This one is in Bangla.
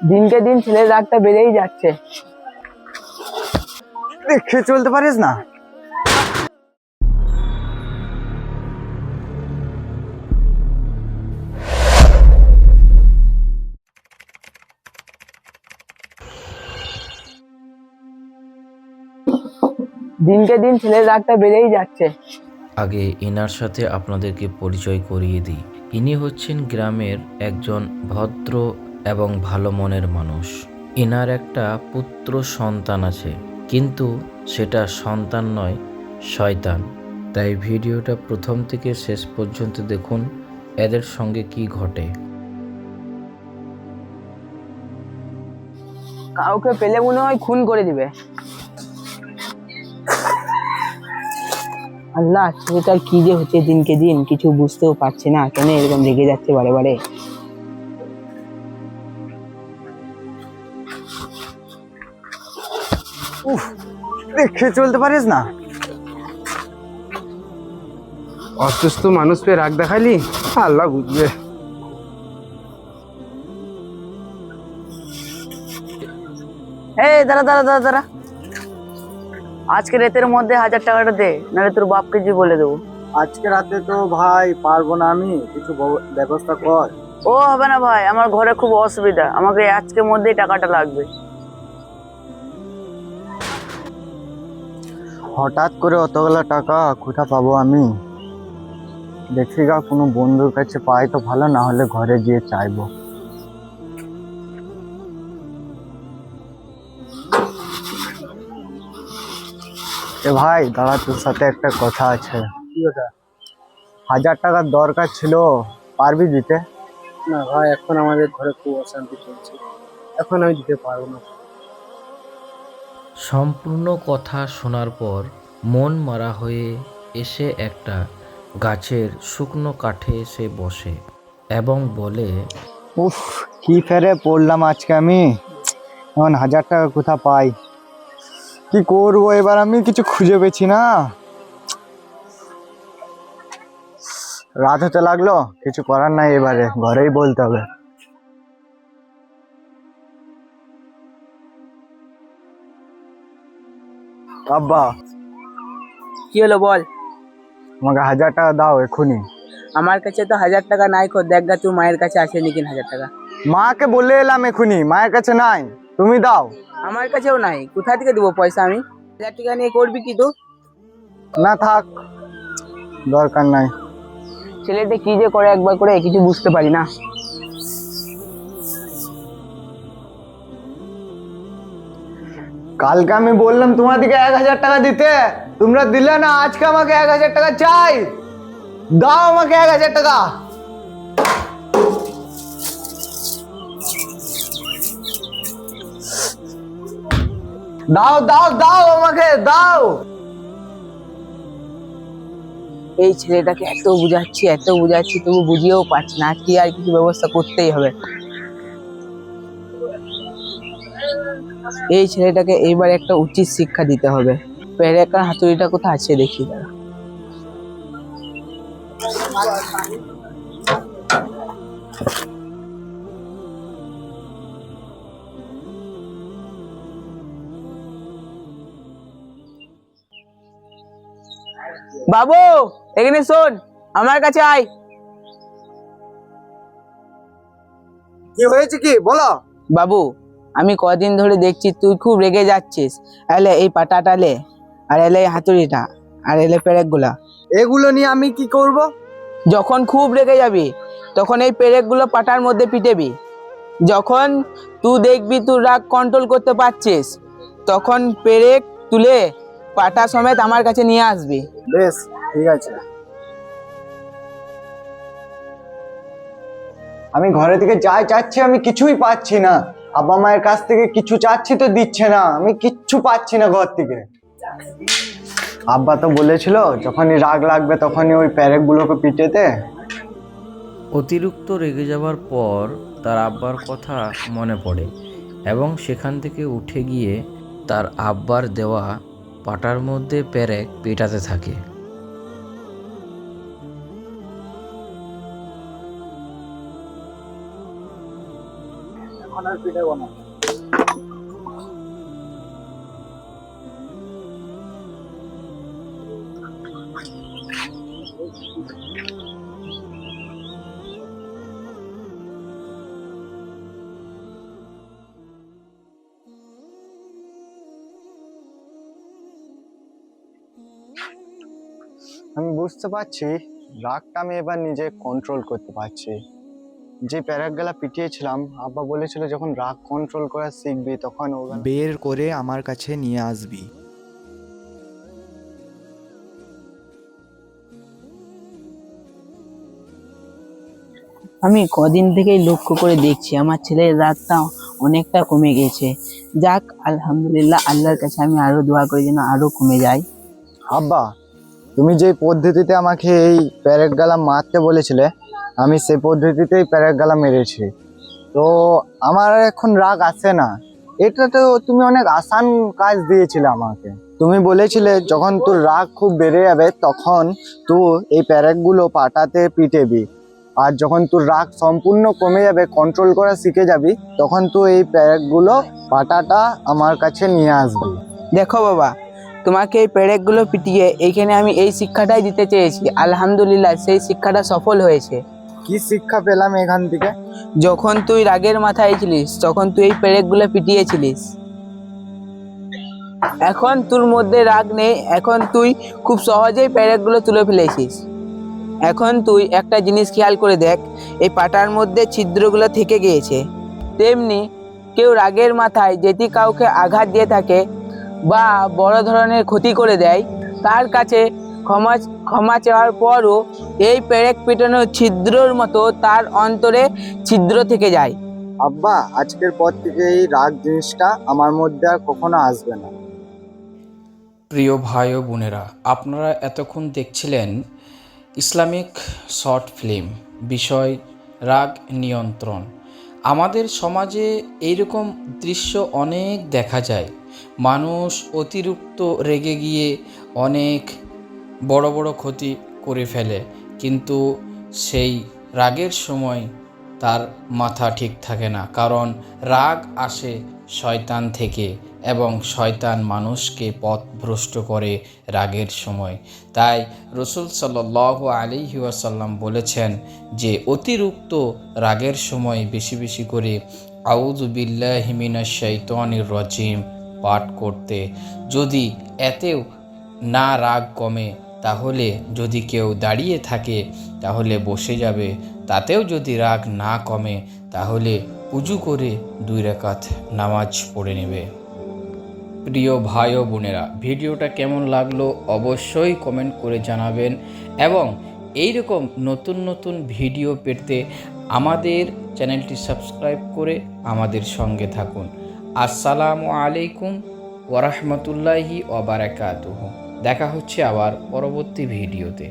দিনকে দিন ছেলের রাগটা বেড়েই যাচ্ছে। দেখে চলতে পারিস না? দিনকে দিন ছেলের রাগটা বেড়েই যাচ্ছে। আগে ইনার সাথে আপনাদেরকে পরিচয় করিয়ে দিই। ইনি হচ্ছেন গ্রামের একজন ভদ্র এবং ভালো মনের মানুষ। ইনার একটা পুত্র সন্তান আছে, কিন্তু সেটা সন্তান নয়, শয়তান। তাই ভিডিওটা প্রথম থেকে শেষ পর্যন্ত দেখুন এদের সঙ্গে কি ঘটে। কাউকে পেলে মনে হয় খুন করে দিবে। আল্লাহ, ছেলেটার কি যে হচ্ছে দিনকে দিন, কিছু বুঝতেও পারছি না। কেন এরকম রেগে যাচ্ছে বারে বারে? দেখে চলতে পারিস না? অসুস্থ মানুষ পেয়ে রাগ দেখাইলি, আল্লাহ বুঝবে। এই দাঁড়া দাঁড়া দাঁড়া দাঁড়া, আজকে রাতের মধ্যে 1000 টাকাটা দে, নাহলে তোর বাপকে যে বলে দেবো। আজকে রাতে তো ভাই পারবো না, আমি কিছু ব্যবস্থা কর। ও হবে না ভাই, আমার ঘরে খুব অসুবিধা, আমাকে আজকের মধ্যেই টাকাটা লাগবে। হঠাৎ করে অতগুলো টাকা কোথা পাবো আমি? দেখি গা, কোনো বন্ধুর কাছে পাই তো ভালো, না হলে ঘরে গিয়ে চাইবো। এ ভাই দাদা, তোর সাথে একটা কথা আছে। কি কথা? 1000 টাকার দরকার ছিল, পারবি দিতে? না ভাই, এখন আমাদের ঘরে খুব অশান্তি চলছে, এখন আমি দিতে পারবো না। সম্পূর্ণ কথা শোনার পর মন মারা হয়ে এসে একটা গাছের শুকনো কাঠে এসে বসে এবং বলে, উফ, কি ফেরে পড়লাম আজকে আমি। এখন 1000 টাকা কোথা পাই? কি করবো এবার? আমি কিছু খুঁজে পেছি না। রাত হতে লাগলো, কিছু করার নাই, এবারে ঘরেই বলতে হবে। আব্বা, কি হলো বল? আমাকে 1000 টাকা দাও এক্ষুনি। আমার কাছে তো 1000 টাকা নাই, খো দেখ গা তুই মায়ের কাছে আছে নাকি 1000 টাকা। মাকে বলে এলাম এক্ষুনি, মায়ের কাছে নাই, তুমি দাও। আমার কাছেও নাই, কোথা থেকে দেবো পয়সা আমি? 1000 টাকা নিয়ে করবি কি তুই? না থাক, দরকার নাই। ছেলেটা কি যে করে একবার করে কিছু বুঝতে পারি না। কালকে আমি বললাম তোমাদেরকে 1000 টাকা দিতে, তোমরা দিলে না। আজকে আমাকে 1000 টাকা চাই, দাও আমাকে 1000 টাকা। দাও দাও দাও, আমাকে দাও। এই ছেলেটাকে এত বুঝাচ্ছি তবু বুঝিয়েও পারছি না। আজকে আর কিছু ব্যবস্থা করতেই হবে। এই ছেলেটাকে এইবার একটা উচিত শিক্ষা দিতে হবে। পেরেকার হাতুড়িটা কোথায় আছে দেখি দাঁড়া। বাবু, এখানে শোন, আমার কাছে আয়। কি হয়েছে, কি বলো? বাবু, আমি কদিন ধরে দেখছি তুই খুব রেগে যাচ্ছিস। এলে এই পাটাটা লে, আর এলে এই হাতুড়িটা, আর এলে পেরেক গুলা। এগুলো নিয়ে আমি কি করব? যখন খুব রেগে যাবি তখন এই পেরেক গুলো পাটার মধ্যে পিটেবি। যখন তুই দেখবি তুই রাগ কন্ট্রোল করতে পারছিস, তখন পেরেক তুলে পাটা সমেত আমার কাছে নিয়ে আসবি। বেশ, ঠিক আছে। আমি ঘরে থেকে যাই চাচ্ছি, আমি কিছুই পাচ্ছি না। আব্বা মায়ের কাছ থেকে কিছু চাচ্ছি তো দিচ্ছে না, আমি কিচ্ছু পাচ্ছি না ঘর থেকে। আব্বা তো বলেছিল যখনই রাগ লাগবে তখনই ওই প্যারেকগুলোকে পিটেতে। অতিরিক্ত রেগে যাওয়ার পর তার আব্বার কথা মনে পড়ে এবং সেখান থেকে উঠে গিয়ে তার আব্বার দেওয়া পাটার মধ্যে পেরেক পেটাতে থাকে। এখন আর পিটাবো না। আমি বুঝতে পারছি রাগটা আমি এবার নিজে কন্ট্রোল করতে পারছি। যে প্যারাগুলা পিটিয়েছিলাম, আব্বা বলেছিল যখন রাগ কন্ট্রোল করা শিখবি তখন ওগুলো বের করে আমার কাছে নিয়ে আসবি। আমি কদিন থেকেই লক্ষ্য করে দেখছি আমার ছেলের রাগটা অনেকটা কমে গেছে। যাক আলহামদুলিল্লাহ, আল্লাহর কাছে আমি আরো দোয়া করি যেন আরো কমে যায়। আব্বা, তুমি যে পদ্ধতিতে আমাকে এই প্যারেকগালা মারতে বলেছিলে, আমি সেই পদ্ধতিতেই প্যারেকগালা মেরেছি। তো আমার আর এখন রাগ আসে না। এটা তো তুমি অনেক আসান কাজ দিয়েছিলে আমাকে। তুমি বলেছিলে যখন তোর রাগ খুব বেড়ে যাবে তখন তুই এই প্যারেকগুলো পাটাতে পিটেবি, আর যখন তোর রাগ সম্পূর্ণ কমে যাবে, কন্ট্রোল করা শিখে যাবি, তখন তুই এই প্যারেকগুলো পাটাটা আমার কাছে নিয়ে আসবি। দেখো বাবা, তোমাকে এই পেরেকগুলো পিটিয়ে এইখানে আমি এই শিক্ষাটাই দিতে চেয়েছি। আলহামদুলিল্লাহ সেই শিক্ষাটা সফল হয়েছে। কি শিক্ষা পেলাম এখান থেকে? যখন তুই রাগের মাথায় ছিলিস তখন তুই এই পেরেকগুলো পিটিয়েছিলিস। এখন তোর মধ্যে রাগ নেই, এখন তুই খুব সহজেই পেরেকগুলো তুলে ফেলেছিস। এখন তুই একটা জিনিস খেয়াল করে দেখ, এই পাটার মধ্যে ছিদ্রগুলো থেকে গিয়েছে। তেমনি কেউ রাগের মাথায় যেটি কাউকে আঘাত দিয়ে থাকে বা বড় ধরনের ক্ষতি করে দেয়, তার কাছে ক্ষমা চাওয়ার পরও এই পেরেক পিটানোর ছিদ্রর মতো তার অন্তরে ছিদ্র থেকে যায়। আব্বা, আজকের পর থেকে এই রাগ জিনিসটা আমার মধ্যে আর কখনো আসবে না। প্রিয় ভাই ও বোনেরা, আপনারা এতক্ষণ দেখছিলেন ইসলামিক শর্ট ফিল্ম বিষয় রাগ নিয়ন্ত্রণ। আমাদের সমাজে এইরকম দৃশ্য অনেক দেখা যায়। মানুষ অতিরিক্ত রেগে গিয়ে অনেক বড় বড় ক্ষতি করে ফেলে, কিন্তু সেই রাগের সময় তার মাথা ঠিক থাকে না, কারণ রাগ আসে শয়তান থেকে এবং শয়তান মানুষকে পথভ্রষ্ট করে রাগের সময়। তাই রাসূল সাল্লাল্লাহু আলাইহি ওয়াসাল্লাম বলেছেন যে অতিরিক্ত রাগের সময় বেশি বেশি করে আউযু বিল্লাহি মিনাশ শাইতানির রাজিম পাঠ করতে। যদি এতেও না রাগ কমে, তাহলে যদি কেউ দাঁড়িয়ে থাকে তাহলে বসে যাবে, তাতেও যদি রাগ না কমে তাহলে উজু করে 2 রাকাত নামাজ পড়ে নেবে। প্রিয় ভাই ও বোনেরা, ভিডিওটা কেমন লাগলো অবশ্যই কমেন্ট করে জানাবেন এবং এই রকম নতুন নতুন ভিডিও পেতে আমাদের চ্যানেলটি সাবস্ক্রাইব করে আমাদের সঙ্গে থাকুন। আসসালামু আলাইকুম ওয়া রাহমাতুল্লাহি ওয়া বারাকাতুহু। দেখা হচ্ছে আবার পরবর্তী ভিডিওতে।